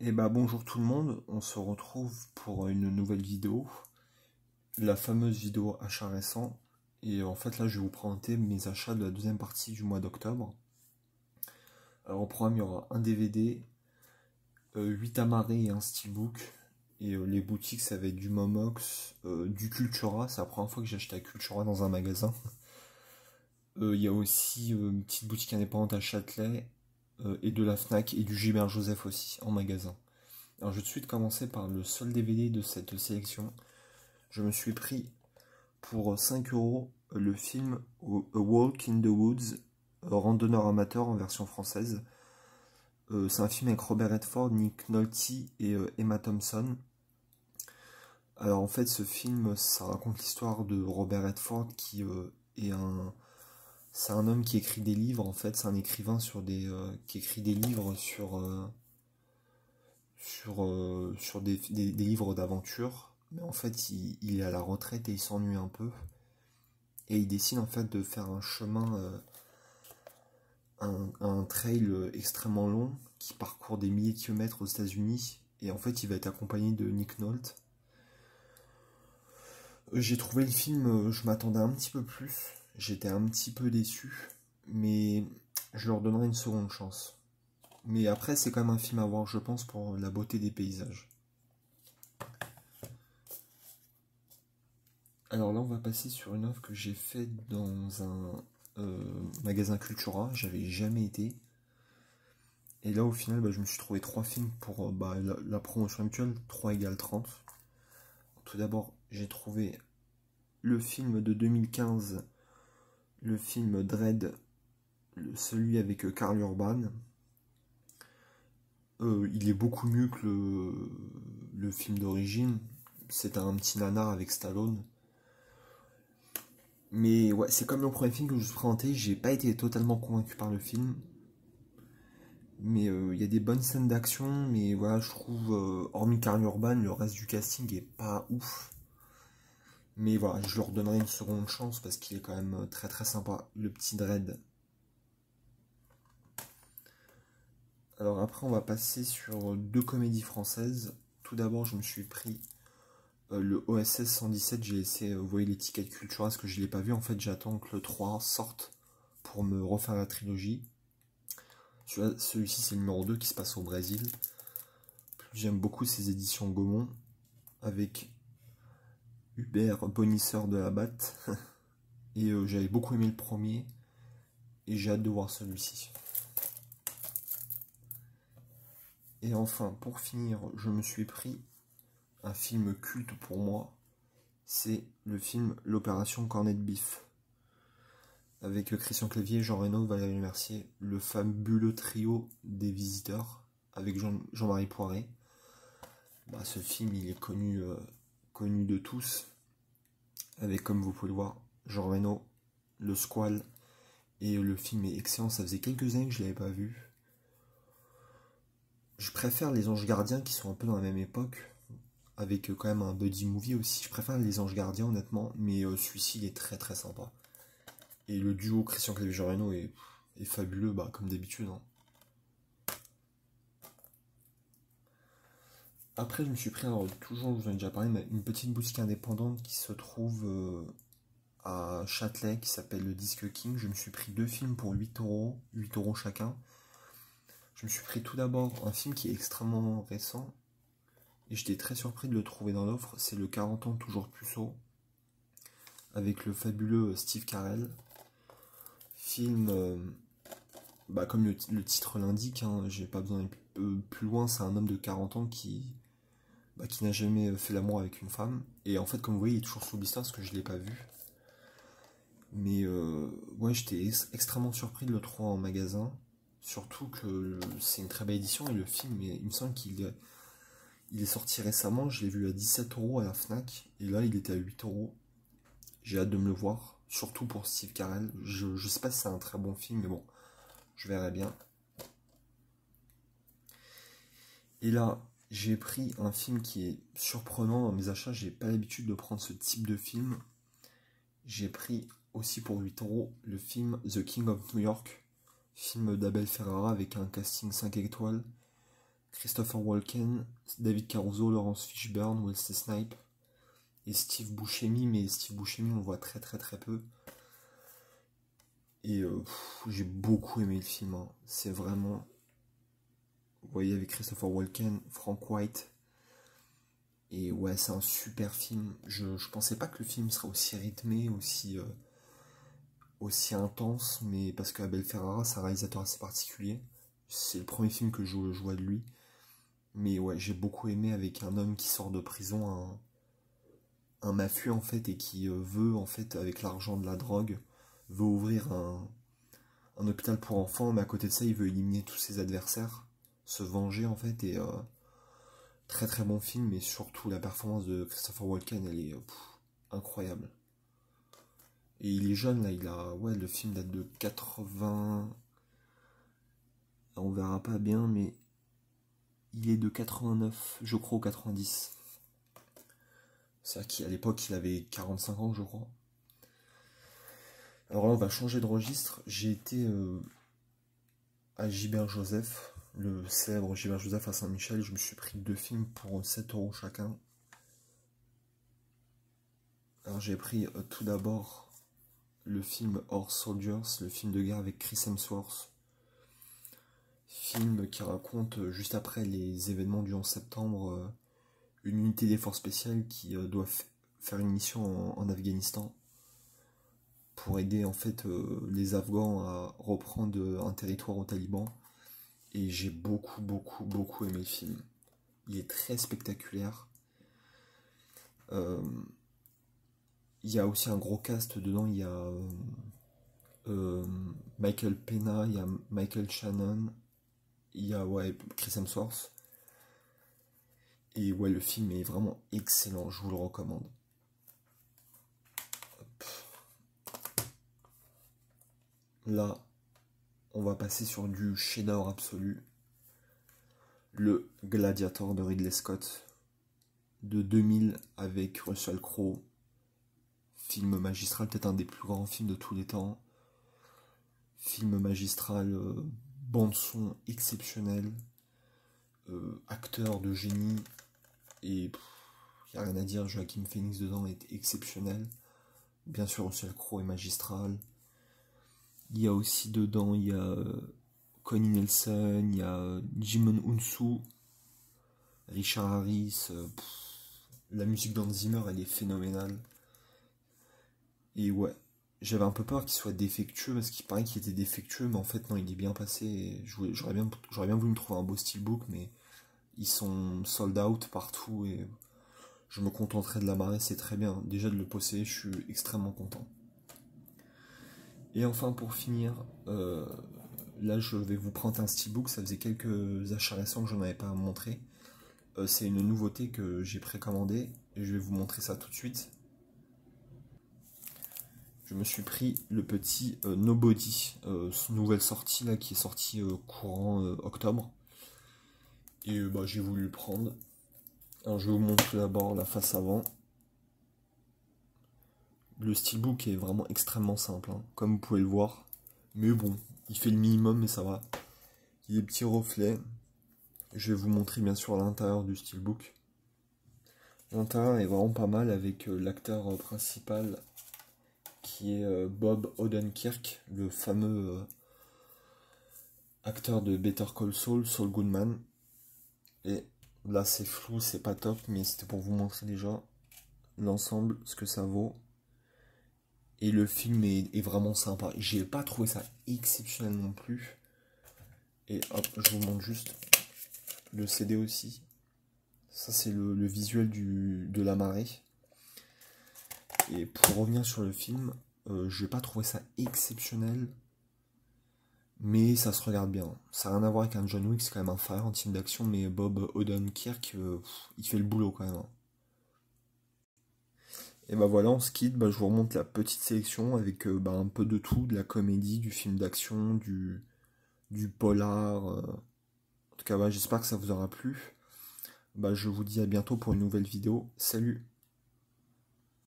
Et bah bonjour tout le monde, on se retrouve pour une nouvelle vidéo, la fameuse vidéo achat récent. Et en fait là je vais vous présenter mes achats de la deuxième partie du mois d'octobre. Alors au programme il y aura un DVD, 8 amarrés et un steelbook. Et les boutiques ça va être du Momox, du Cultura, c'est la première fois que j'ai acheté à Cultura dans un magasin. Il y a aussi une petite boutique indépendante à Châtelet, et de la Fnac et du Gilbert Joseph aussi en magasin. Alors je vais tout de suite commencer par le seul DVD de cette sélection. Je me suis pris pour 5 € le film A Walk in the Woods, randonneur amateur en version française. C'est un film avec Robert Redford, Nick Nolte et Emma Thompson. Alors en fait ce film ça raconte l'histoire de Robert Redford qui est un... C'est un homme qui écrit des livres en fait, c'est un écrivain qui écrit des livres sur des livres d'aventure, mais en fait il est à la retraite et il s'ennuie un peu, et il décide en fait de faire un chemin, un trail extrêmement long qui parcourt des milliers de kilomètres aux États-Unis, et en fait il va être accompagné de Nick Nolte. J'ai trouvé le film, je m'attendais un petit peu plus, j'étais un petit peu déçu, mais je leur donnerai une seconde chance. Mais après, c'est quand même un film à voir, je pense, pour la beauté des paysages. Alors là, on va passer sur une offre que j'ai faite dans un magasin Cultura. J'avais jamais été. Et là, au final, je me suis trouvé 3 films pour la promotion habituelle, 3 égale 30. Tout d'abord, j'ai trouvé le film de 2015, le film Dread, celui avec Karl Urban. Il est beaucoup mieux que le film d'origine. C'est un petit nanar avec Stallone. Mais ouais, c'est comme le premier film que je vous ai présenté, j'ai pas été totalement convaincu par le film. Mais il y a des bonnes scènes d'action, mais voilà, je trouve, hormis Karl Urban, le reste du casting est pas ouf. Mais voilà, je leur donnerai une seconde chance parce qu'il est quand même très très sympa, le petit Dread. Alors après, on va passer sur 2 comédies françaises. Tout d'abord, je me suis pris le OSS 117, j'ai laissé, vous voyez l'étiquette Cultura, parce que je l'ai pas vu. En fait, j'attends que le 3 sorte pour me refaire la trilogie. Celui-ci, c'est le numéro 2 qui se passe au Brésil. J'aime beaucoup ces éditions Gaumont, avec Hubert Bonisseur de la Batte. Et j'avais beaucoup aimé le premier, et j'ai hâte de voir celui-ci. Et enfin, pour finir, je me suis pris un film culte pour moi. C'est le film L'Opération Cornet de Bif, avec Christian Clavier, Jean Reno, Valérie Lemercier, le fabuleux trio des Visiteurs, avec Jean-Marie Poiré. Ce film, il est connu de tous, avec, comme vous pouvez le voir, Jean Reno, le Squale, et le film est excellent. Ça faisait quelques années que je ne l'avais pas vu. Je préfère Les Anges Gardiens, qui sont un peu dans la même époque, avec quand même un buddy movie aussi. Je préfère Les Anges Gardiens, honnêtement, mais celui-ci, il est très très sympa. Et le duo Christian Clavier-Jean Reno est fabuleux, comme d'habitude. Hein. Après, je me suis pris, alors toujours, je vous en ai déjà parlé, mais une petite boutique indépendante qui se trouve à Châtelet, qui s'appelle le Disque King. Je me suis pris 2 films pour 8 €, 8 € chacun. Je me suis pris tout d'abord un film qui est extrêmement récent, et j'étais très surpris de le trouver dans l'offre. C'est le 40 ans toujours puceau, avec le fabuleux Steve Carell. Film, comme le titre l'indique, hein, j'ai pas besoin d'aller plus loin, c'est un homme de 40 ans qui n'a jamais fait l'amour avec une femme. Et en fait, comme vous voyez, il est toujours sous blister parce que je l'ai pas vu. Mais ouais, j'étais extrêmement surpris de le trouver en magasin. Surtout que c'est une très belle édition, et le film, il me semble qu'il est sorti récemment. Je l'ai vu à 17 € à la Fnac, et là il était à 8 €. J'ai hâte de me le voir, surtout pour Steve Carell. Je sais pas si c'est un très bon film, mais bon, je verrai bien. Et là, j'ai pris un film qui est surprenant dans mes achats. J'ai pas l'habitude de prendre ce type de film. J'ai pris aussi pour 8 € le film The King of New York, film d'Abel Ferrara avec un casting 5 étoiles, Christopher Walken, David Caruso, Laurence Fishburne, Wesley Snipes et Steve Buscemi, mais Steve Buscemi on le voit très peu. Et j'ai beaucoup aimé le film, hein. C'est vraiment... Vous voyez avec Christopher Walken, Frank White. Et ouais, c'est un super film. Je pensais pas que le film serait aussi rythmé, aussi intense, mais parce que Abel Ferrara, c'est un réalisateur assez particulier. C'est le premier film que je vois de lui. Mais ouais, j'ai beaucoup aimé avec un homme qui sort de prison, un mafieux en fait, et qui veut en fait, avec l'argent de la drogue, veut ouvrir un hôpital pour enfants, mais à côté de ça, il veut éliminer tous ses adversaires, se venger en fait, et très bon film, et surtout la performance de Christopher Walken, elle est incroyable. Et il est jeune là, ouais, le film date de 80, on verra pas bien, mais il est de 89, je crois, ou 90. C'est-à-dire qu'à l'époque, il avait 45 ans, je crois. Alors là, on va changer de registre. J'ai été à Gilbert Joseph, le célèbre Gilbert Joseph à Saint-Michel. Je me suis pris 2 films pour 7 € chacun. Alors j'ai pris tout d'abord le film Horse Soldiers, le film de guerre avec Chris Hemsworth. Film qui raconte, juste après les événements du 11 septembre, une unité des forces spéciales qui doit faire une mission en Afghanistan pour aider en fait les Afghans à reprendre un territoire aux talibans. Et j'ai beaucoup aimé le film. Il est très spectaculaire. Il y a aussi un gros cast dedans. Il y a Michael Pena, il y a Michael Shannon, il y a ouais, Chris Hemsworth. Et ouais, le film est vraiment excellent, je vous le recommande. Hop. Là, on va passer sur du chef-d'œuvre absolu. Le Gladiator de Ridley Scott, de 2000 avec Russell Crowe. Film magistral, peut-être un des plus grands films de tous les temps. Film magistral, bande-son exceptionnel, acteur de génie, et il n'y a rien à dire, Joaquin Phoenix dedans est exceptionnel. Bien sûr, Russell Crowe est magistral. Il y a aussi dedans, il y a Connie Nielsen, il y a Jimon Hunsu, Richard Harris. La musique d'Hans Zimmer, elle est phénoménale. Et ouais, j'avais un peu peur qu'il soit défectueux, parce qu'il paraît qu'il était défectueux, mais en fait non, il est bien passé. J'aurais bien voulu me trouver un beau steelbook, mais ils sont sold out partout, et je me contenterai de l'amarrer, c'est très bien. Déjà de le posséder, je suis extrêmement content. Et enfin pour finir, là je vais vous prendre un steelbook, ça faisait quelques achats récents que je n'en avais pas à montrer. C'est une nouveauté que j'ai précommandée, et je vais vous montrer ça tout de suite. Je me suis pris le petit Nobody, nouvelle sortie là, qui est sortie courant octobre. Et j'ai voulu le prendre. Alors je vais vous montrer d'abord la face avant. Le steelbook est vraiment extrêmement simple, hein, comme vous pouvez le voir. Mais bon, il fait le minimum, mais ça va. Il y a des petits reflets. Je vais vous montrer bien sûr l'intérieur du steelbook. L'intérieur est vraiment pas mal avec l'acteur principal qui est Bob Odenkirk, le fameux acteur de Better Call Saul, Saul Goodman. Et là c'est flou, c'est pas top, mais c'était pour vous montrer déjà l'ensemble, ce que ça vaut. Et le film est vraiment sympa. J'ai pas trouvé ça exceptionnel non plus. Et hop, je vous montre juste le CD aussi. Ça c'est le visuel de la marée. Et pour revenir sur le film, je n'ai pas trouvé ça exceptionnel, mais ça se regarde bien. Ça n'a rien à voir avec un John Wick, c'est quand même un frère en film d'action, mais Bob Odenkirk, il fait le boulot quand même. Et bah voilà, on se quitte, je vous remonte la petite sélection avec un peu de tout, de la comédie, du film d'action, du polar. En tout cas, j'espère que ça vous aura plu. Je vous dis à bientôt pour une nouvelle vidéo. Salut!